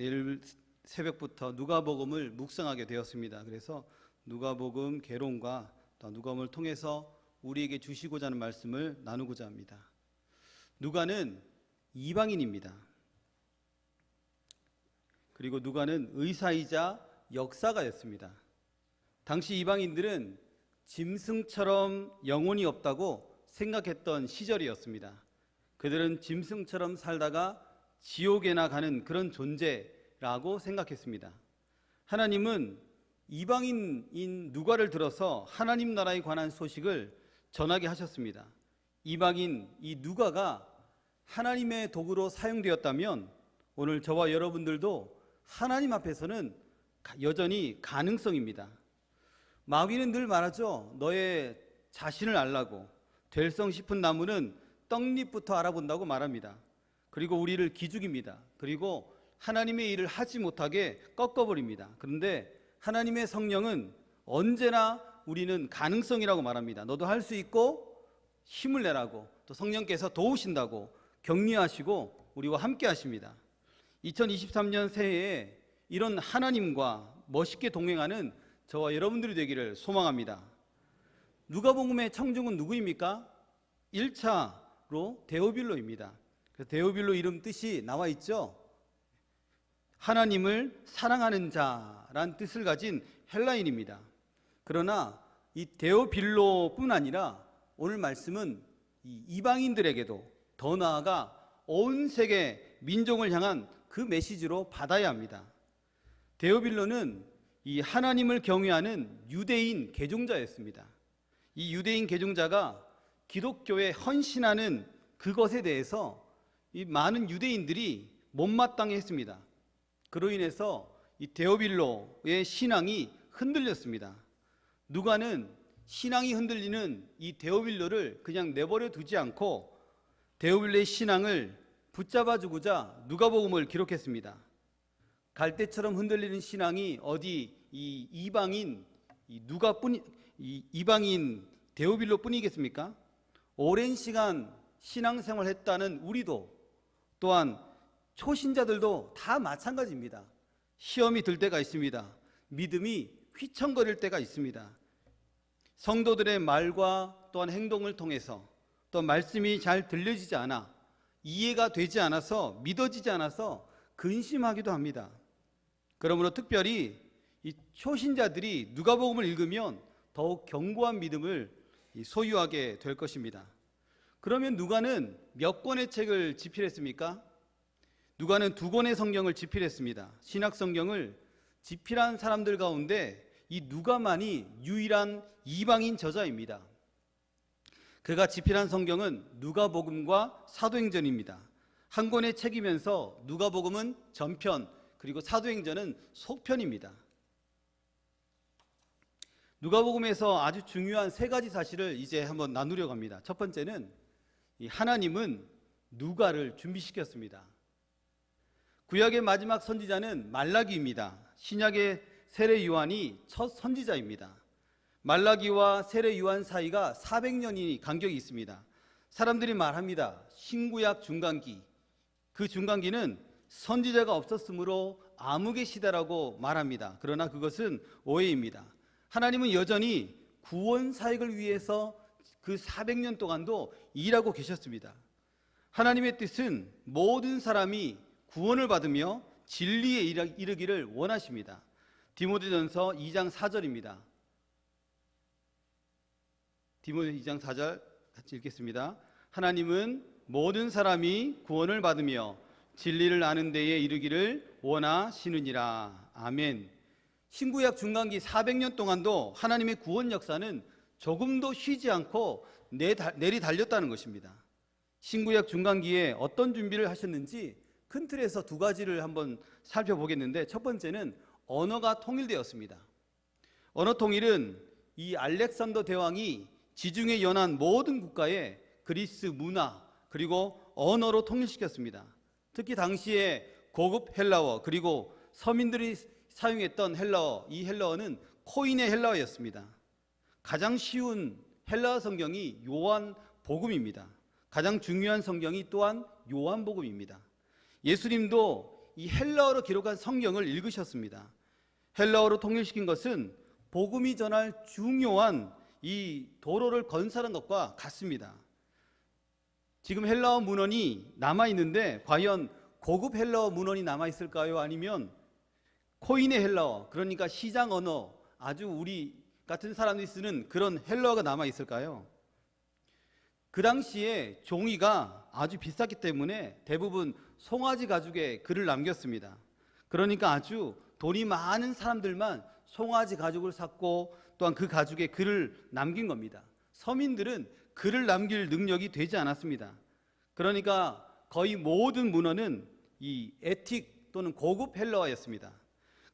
내일 새벽부터 누가복음을 묵상하게 되었습니다. 그래서 누가복음 개론과 또 누가복음을 통해서 우리에게 주시고자 하는 말씀을 나누고자 합니다. 누가는 이방인입니다. 그리고 누가는 의사이자 역사가였습니다. 당시 이방인들은 짐승처럼 영혼이 없다고 생각했던 시절이었습니다. 그들은 짐승처럼 살다가 지옥에나 가는 그런 존재라고 생각했습니다. 하나님은 이방인인 누가를 들어서 하나님 나라에 관한 소식을 전하게 하셨습니다. 이방인 이 누가가 하나님의 도구로 사용되었다면 오늘 저와 여러분들도 하나님 앞에서는 여전히 가능성입니다. 마귀는 늘 말하죠. 너의 자신을 알라고. 될성 싶은 나무는 떡잎부터 알아본다고 말합니다. 그리고 우리를 기죽입니다. 그리고 하나님의 일을 하지 못하게 꺾어버립니다. 그런데 하나님의 성령은 언제나 우리는 가능성이라고 말합니다. 너도 할 수 있고 힘을 내라고, 또 성령께서 도우신다고 격려하시고 우리와 함께 하십니다. 2023년 새해에 이런 하나님과 멋있게 동행하는 저와 여러분들이 되기를 소망합니다. 누가복음의 청중은 누구입니까? 1차로 데오빌로입니다. 데오빌로 이름 뜻이 나와 있죠. 하나님을 사랑하는 자란 뜻을 가진 헬라인입니다. 그러나 이 데오빌로뿐 아니라 오늘 말씀은 이 이방인들에게도 더 나아가 온 세계 민족을 향한 그 메시지로 받아야 합니다. 데오빌로는 이 하나님을 경외하는 유대인 개종자였습니다. 이 유대인 개종자가 기독교에 헌신하는 그것에 대해서 이 많은 유대인들이 못마땅해 했습니다. 그로 인해서 이 데오빌로의 신앙이 흔들렸습니다. 누가는 신앙이 흔들리는 이 데오빌로를 그냥 내버려 두지 않고 데오빌로의 신앙을 붙잡아주고자 누가복음을 기록했습니다. 갈대처럼 흔들리는 신앙이 어디 이 이방인 이방인 데오빌로뿐이겠습니까? 오랜 시간 신앙생활 했다는 우리도 또한 초신자들도 다 마찬가지입니다. 시험이 들 때가 있습니다. 믿음이 휘청거릴 때가 있습니다. 성도들의 말과 또한 행동을 통해서 또 말씀이 잘 들려지지 않아 이해가 되지 않아서 믿어지지 않아서 근심하기도 합니다. 그러므로 특별히 이 초신자들이 누가복음을 읽으면 더욱 견고한 믿음을 소유하게 될 것입니다. 그러면 누가는 몇 권의 책을 집필했습니까? 누가는 2권의 성경을 집필했습니다. 신약 성경을 집필한 사람들 가운데 이 누가만이 유일한 이방인 저자입니다. 그가 집필한 성경은 누가복음과 사도행전입니다. 한 권의 책이면서 누가복음은 전편, 그리고 사도행전은 속편입니다. 누가복음에서 아주 중요한 3가지 사실을 이제 한번 나누려고 합니다. 첫 번째는 이 하나님은 누가를 준비시켰습니다. 구약의 마지막 선지자는 말라기입니다. 신약의 세례 요한이 첫 선지자입니다. 말라기와 세례 요한 사이가 400년이 간격이 있습니다. 사람들이 말합니다. 신구약 중간기. 그 중간기는 선지자가 없었으므로 암흑의 시대라고 말합니다. 그러나 그것은 오해입니다. 하나님은 여전히 구원 사역을 위해서 그 400년 동안도 일하고 계셨습니다. 하나님의 뜻은 모든 사람이 구원을 받으며 진리에 이르기를 원하십니다. 디모데전서 2장 4절입니다. 디모데 2장 4절 같이 읽겠습니다. 하나님은 모든 사람이 구원을 받으며 진리를 아는 데에 이르기를 원하시느니라. 아멘. 신구약 중간기 400년 동안도 하나님의 구원 역사는 조금도 쉬지 않고 내리 달렸다는 것입니다. 신구약 중간기에 어떤 준비를 하셨는지 큰 틀에서 2가지를 한번 살펴보겠는데, 첫 번째는 언어가 통일되었습니다. 언어 통일은 이 알렉산더 대왕이 지중해 연안 모든 국가에 그리스 문화 그리고 언어로 통일시켰습니다. 특히 당시에 고급 헬라어 그리고 서민들이 사용했던 헬라어, 이 헬라어는 코인의 헬라어였습니다. 가장 쉬운 헬라어 성경이 요한복음입니다. 가장 중요한 성경이 또한 요한복음입니다. 예수님도 이 헬라어로 기록한 성경을 읽으셨습니다. 헬라어로 통일시킨 것은 복음이 전할 중요한 이 도로를 건설한 것과 같습니다. 지금 헬라어 문헌이 남아있는데 과연 고급 헬라어 문헌이 남아있을까요? 아니면 코인의 헬라어, 그러니까 시장 언어, 아주 우리 같은 사람들이 쓰는 그런 헬라어가 남아있을까요? 그 당시에 종이가 아주 비쌌기 때문에 대부분 송아지 가죽에 글을 남겼습니다. 그러니까 아주 돈이 많은 사람들만 송아지 가죽을 샀고 또한 그 가죽에 글을 남긴 겁니다. 서민들은 글을 남길 능력이 되지 않았습니다. 그러니까 거의 모든 문헌은 이 에틱 또는 고급 헬라어였습니다.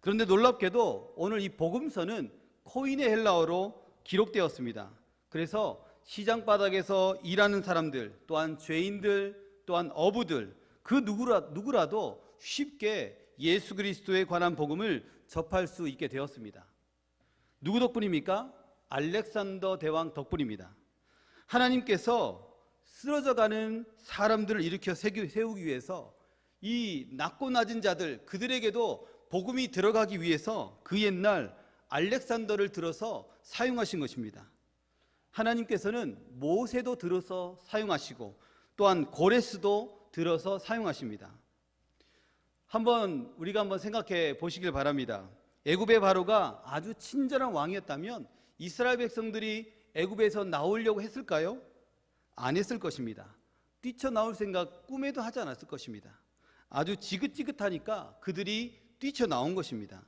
그런데 놀랍게도 오늘 이 복음서는 코인의 헬라어로 기록되었습니다. 그래서 시장 바닥에서 일하는 사람들, 또한 죄인들, 또한 어부들, 그 누구라도 쉽게 예수 그리스도에 관한 복음을 접할 수 있게 되었습니다. 누구 덕분입니까? 알렉산더 대왕 덕분입니다. 하나님께서 쓰러져가는 사람들을 일으켜 세우기 위해서 이 낮고 낮은 자들, 그들에게도 복음이 들어가기 위해서 그 옛날 알렉산더를 들어서 사용하신 것입니다. 하나님께서는 모세도 들어서 사용하시고 또한 고레스도 들어서 사용하십니다. 우리가 한번 생각해 보시길 바랍니다. 애굽의 바로가 아주 친절한 왕이었다면 이스라엘 백성들이 애굽에서 나오려고 했을까요? 안 했을 것입니다. 뛰쳐나올 생각 꿈에도 하지 않았을 것입니다. 아주 지긋지긋하니까 그들이 뛰쳐나온 것입니다.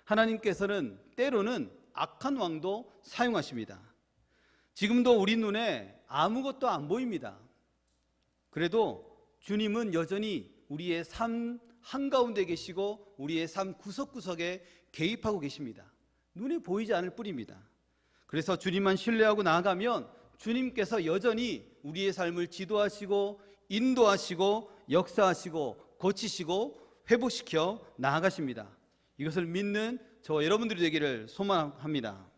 하나님께서는 때로는 악한 왕도 사용하십니다. 지금도 우리 눈에 아무것도 안 보입니다. 그래도 주님은 여전히 우리의 삶 한가운데 계시고 우리의 삶 구석구석에 개입하고 계십니다. 눈에 보이지 않을 뿐입니다. 그래서 주님만 신뢰하고 나아가면 주님께서 여전히 우리의 삶을 지도하시고 인도하시고 역사하시고 고치시고 회복시켜 나아가십니다. 이것을 믿는 저와 여러분들이 되기를 소망합니다.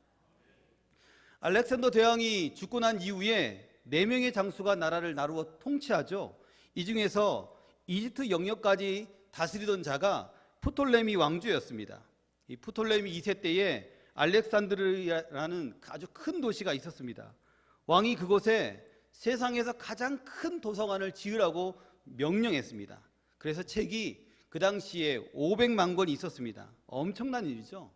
알렉산더 대왕이 죽고 난 이후에 4명의 장수가 나라를 나누어 통치하죠. 이 중에서 이집트 영역까지 다스리던 자가 프톨레미 왕조였습니다. 이 프톨레미 2세 때에 알렉산드리아라는 아주 큰 도시가 있었습니다. 왕이 그곳에 세상에서 가장 큰 도서관을 지으라고 명령했습니다. 그래서 책이 그 당시에 500만 권이 있었습니다. 엄청난 일이죠.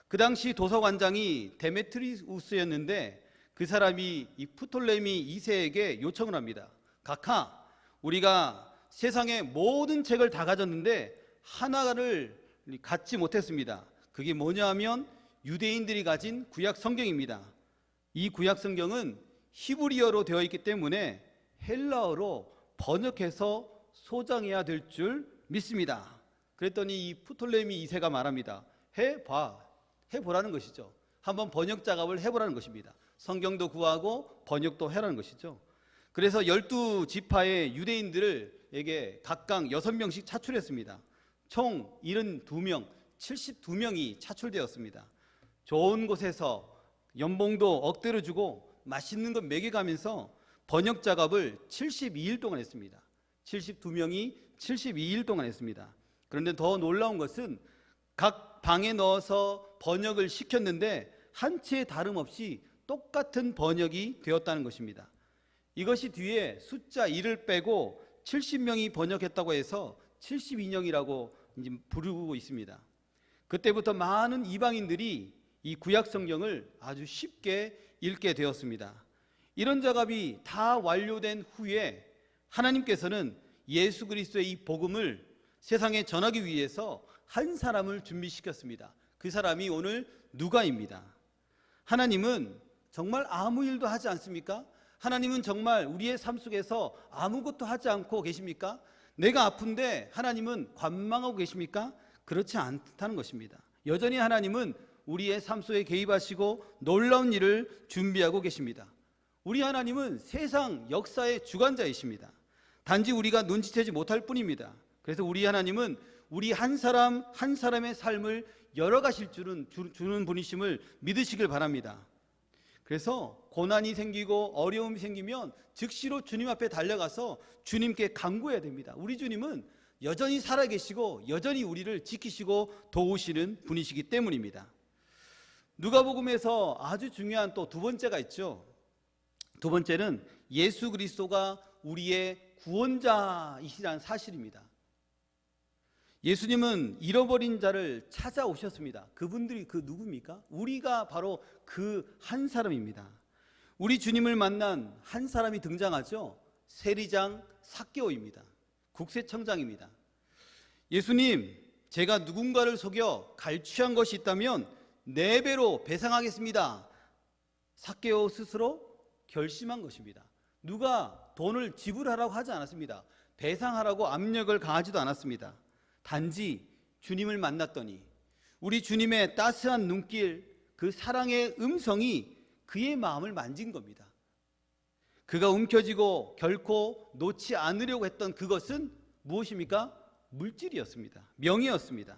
그 당시 도서관장이 데메트리우스였는데 그 사람이 이 프톨레미 2세에게 요청을 합니다. 각하, 우리가 세상의 모든 책을 다 가졌는데 하나를 갖지 못했습니다. 그게 뭐냐 하면 유대인들이 가진 구약 성경입니다. 이 구약 성경은 히브리어로 되어 있기 때문에 헬라어로 번역해서 소장해야 될 줄 믿습니다. 그랬더니 이 프톨레미 2세가 말합니다. 해보라는 것이죠. 한번 번역 작업을 해보라는 것입니다. 성경도 구하고 번역도 해라는 것이죠. 그래서 12지파의 유대인들에게 각각 6명씩 차출했습니다. 총 72명, 72명이 차출되었습니다. 좋은 곳에서 연봉도 억대로 주고 맛있는 것 먹여가면서 번역 작업을 72일 동안 했습니다. 72명이 72일 동안 했습니다. 그런데 더 놀라운 것은 각 방에 넣어서 번역을 시켰는데 한 채 다름없이 똑같은 번역이 되었다는 것입니다. 이것이 뒤에 숫자 1을 빼고 70명이 번역했다고 해서 72명이라고 이제 부르고 있습니다. 그때부터 많은 이방인들이 이 구약 성경을 아주 쉽게 읽게 되었습니다. 이런 작업이 다 완료된 후에 하나님께서는 예수 그리스도의 이 복음을 세상에 전하기 위해서 한 사람을 준비시켰습니다. 그 사람이 오늘 누가입니다. 하나님은 정말 아무 일도 하지 않습니까? 하나님은 정말 우리의 삶 속에서 아무것도 하지 않고 계십니까? 내가 아픈데 하나님은 관망하고 계십니까? 그렇지 않다는 것입니다. 여전히 하나님은 우리의 삶 속에 개입하시고 놀라운 일을 준비하고 계십니다. 우리 하나님은 세상 역사의 주관자이십니다. 단지 우리가 눈치채지 못할 뿐입니다. 그래서 우리 하나님은 우리 한 사람 한 사람의 삶을 열어가실 주는 분이심을 믿으시길 바랍니다. 그래서 고난이 생기고 어려움이 생기면 즉시로 주님 앞에 달려가서 주님께 간구해야 됩니다. 우리 주님은 여전히 살아계시고 여전히 우리를 지키시고 도우시는 분이시기 때문입니다. 누가복음에서 아주 중요한 또 두 번째가 있죠. 두 번째는 예수 그리스도가 우리의 구원자이시라는 사실입니다. 예수님은 잃어버린 자를 찾아오셨습니다. 그분들이 그 누굽니까? 우리가 바로 그 한 사람입니다. 우리 주님을 만난 한 사람이 등장하죠. 세리장 삭개오입니다. 국세청장입니다. 예수님, 제가 누군가를 속여 갈취한 것이 있다면 4배로 배상하겠습니다. 삭개오 스스로 결심한 것입니다. 누가 돈을 지불하라고 하지 않았습니다. 배상하라고 압력을 가하지도 않았습니다. 단지 주님을 만났더니 우리 주님의 따스한 눈길, 그 사랑의 음성이 그의 마음을 만진 겁니다. 그가 움켜쥐고 결코 놓지 않으려고 했던 그것은 무엇입니까? 물질이었습니다. 명예였습니다.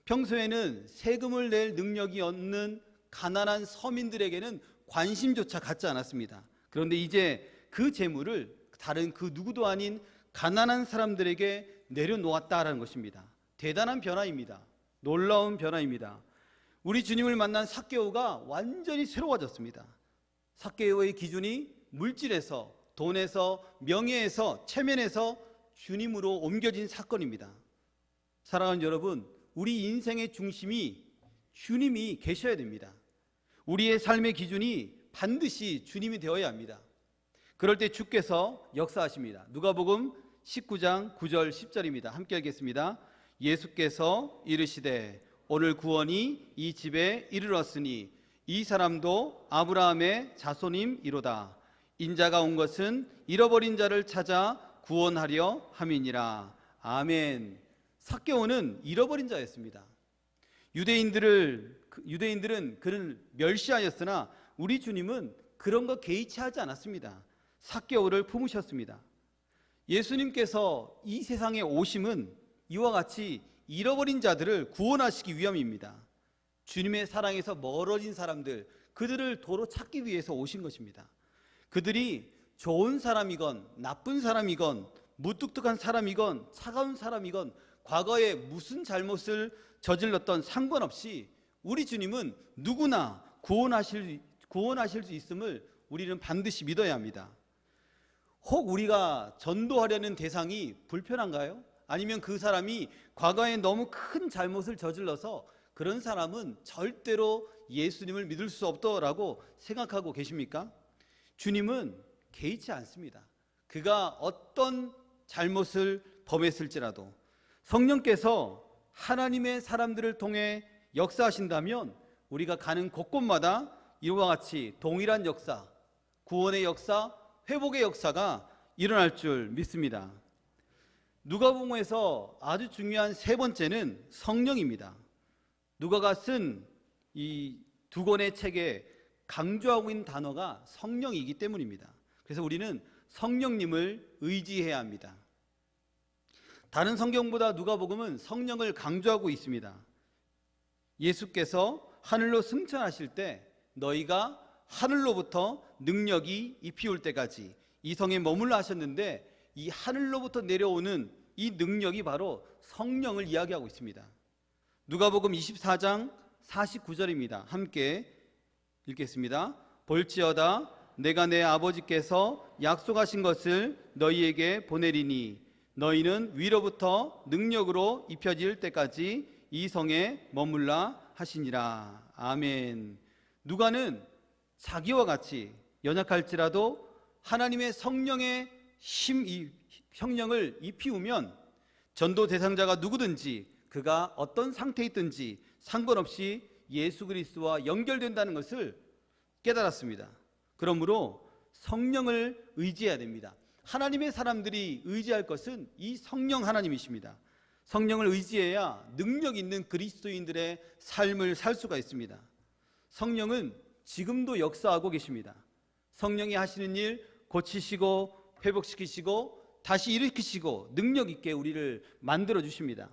평소에는 세금을 낼 능력이 없는 가난한 서민들에게는 관심조차 갖지 않았습니다. 그런데 이제 그 재물을 다른 그 누구도 아닌 가난한 사람들에게 내려놓았다라는 것입니다. 대단한 변화입니다. 놀라운 변화입니다. 우리 주님을 만난 삭개오가 완전히 새로워졌습니다. 삭개오의 기준이 물질에서, 돈에서, 명예에서, 체면에서 주님으로 옮겨진 사건입니다. 사랑하는 여러분, 우리 인생의 중심이 주님이 계셔야 됩니다. 우리의 삶의 기준이 반드시 주님이 되어야 합니다. 그럴 때 주께서 역사하십니다. 누가복음 19장 9절 10절입니다. 함께 읽겠습니다. 예수께서 이르시되 오늘 구원이 이 집에 이르렀으니 이 사람도 아브라함의 자손임이로다. 인자가 온 것은 잃어버린 자를 찾아 구원하려 함이니라. 아멘. 삭개오는 잃어버린 자였습니다. 유대인들은 그를 멸시하였으나 우리 주님은 그런 거 개의치 하지 않았습니다. 삭개오를 품으셨습니다. 예수님께서 이 세상에 오심은 이와 같이 잃어버린 자들을 구원하시기 위함입니다. 주님의 사랑에서 멀어진 사람들, 그들을 도로 찾기 위해서 오신 것입니다. 그들이 좋은 사람이건 나쁜 사람이건 무뚝뚝한 사람이건 차가운 사람이건 과거에 무슨 잘못을 저질렀던 상관없이 우리 주님은 누구나 구원하실 수 있음을 우리는 반드시 믿어야 합니다. 혹 우리가 전도하려는 대상이 불편한가요? 아니면 그 사람이 과거에 너무 큰 잘못을 저질러서 그런 사람은 절대로 예수님을 믿을 수 없다라고 생각하고 계십니까? 주님은 개의치 않습니다. 그가 어떤 잘못을 범했을지라도 성령께서 하나님의 사람들을 통해 역사하신다면 우리가 가는 곳곳마다 이와 같이 동일한 역사, 구원의 역사, 회복의 역사가 일어날 줄 믿습니다. 누가복음에서 아주 중요한 세 번째는 성령입니다. 누가가 쓴 이 두 권의 책에 강조하고 있는 단어가 성령이기 때문입니다. 그래서 우리는 성령님을 의지해야 합니다. 다른 성경보다 누가복음은 성령을 강조하고 있습니다. 예수께서 하늘로 승천하실 때 너희가 하늘로부터 능력이 입히올 때까지 이 성에 머물러 하셨는데 이 하늘로부터 내려오는 이 능력이 바로 성령을 이야기하고 있습니다. 누가복음 24장 49절입니다. 함께 읽겠습니다. 볼지어다 내가 내 아버지께서 약속하신 것을 너희에게 보내리니 너희는 위로부터 능력으로 입혀질 때까지 이 성에 머물라 하시니라. 아멘. 누가는 자기와 같이 연약할지라도 하나님의 성령의 성령을 입히우면 전도 대상자가 누구든지 그가 어떤 상태에 있든지 상관없이 예수 그리스도와 연결된다는 것을 깨달았습니다. 그러므로 성령을 의지해야 됩니다. 하나님의 사람들이 의지할 것은 이 성령 하나님이십니다. 성령을 의지해야 능력 있는 그리스도인들의 삶을 살 수가 있습니다. 성령은 지금도 역사하고 계십니다. 성령이 하시는 일 고치시고 회복시키시고 다시 일으키시고 능력 있게 우리를 만들어 주십니다.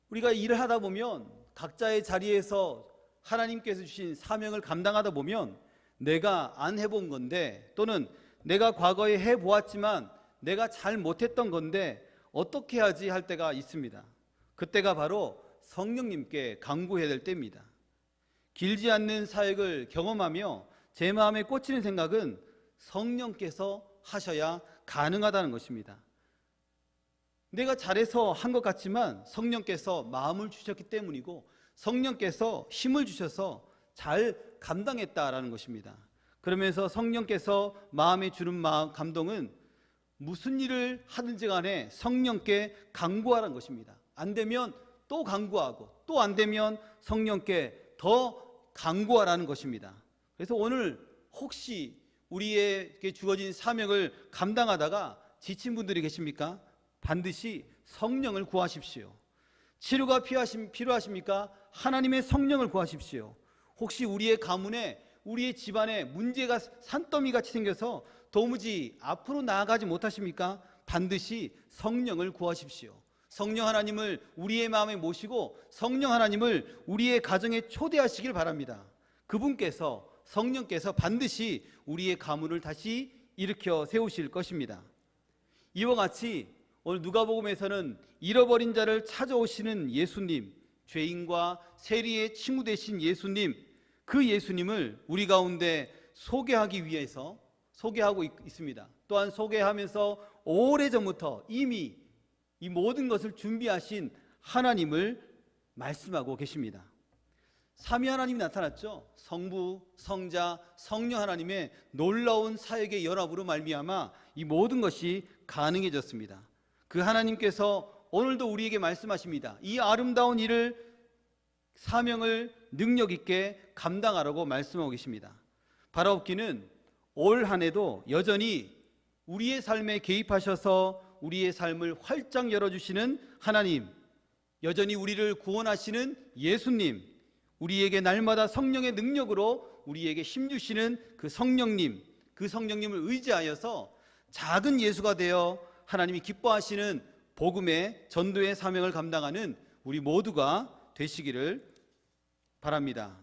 우리가 일을 하다 보면 각자의 자리에서 하나님께서 주신 사명을 감당하다 보면 내가 안 해본 건데 또는 내가 과거에 해보았지만 내가 잘 못했던 건데 어떻게 하지 할 때가 있습니다. 그때가 바로 성령님께 간구해야 될 때입니다. 길지 않는 사역을 경험하며 제 마음에 꽂히는 생각은 성령께서 하셔야 가능하다는 것입니다. 내가 잘해서 한 것 같지만 성령께서 마음을 주셨기 때문이고 성령께서 힘을 주셔서 잘 감당했다라는 것입니다. 그러면서 성령께서 마음에 주는 감동은 무슨 일을 하든지 간에 성령께 간구하라는 것입니다. 안 되면 또 간구하고 또 안 되면 성령께 더 간구하라는 것입니다. 그래서 오늘 혹시 우리에게 주어진 사명을 감당하다가 지친 분들이 계십니까? 반드시 성령을 구하십시오. 치료가 필요하십니까? 하나님의 성령을 구하십시오. 혹시 우리의 가문에 우리의 집안에 문제가 산더미같이 생겨서 도무지 앞으로 나아가지 못하십니까? 반드시 성령을 구하십시오. 성령 하나님을 우리의 마음에 모시고 성령 하나님을 우리의 가정에 초대하시길 바랍니다. 그분께서 성령께서 반드시 우리의 가문을 다시 일으켜 세우실 것입니다. 이와 같이 오늘 누가복음에서는 잃어버린 자를 찾아오시는 예수님, 죄인과 세리의 친구 되신 예수님, 그 예수님을 우리 가운데 소개하기 위해서 소개하고 있습니다. 또한 소개하면서 오래전부터 이미 이 모든 것을 준비하신 하나님을 말씀하고 계십니다. 삼위 하나님이 나타났죠. 성부, 성자, 성령 하나님의 놀라운 사역의 연합으로 말미암아 이 모든 것이 가능해졌습니다. 그 하나님께서 오늘도 우리에게 말씀하십니다. 이 아름다운 일을 사명을 능력 있게 감당하라고 말씀하고 계십니다. 바라옵기는 올 한 해도 여전히 우리의 삶에 개입하셔서 우리의 삶을 활짝 열어주시는 하나님, 여전히 우리를 구원하시는 예수님, 우리에게 날마다 성령의 능력으로 우리에게 힘주시는 그 성령님을 의지하여서 작은 예수가 되어 하나님이 기뻐하시는 복음의 전도의 사명을 감당하는 우리 모두가 되시기를 바랍니다.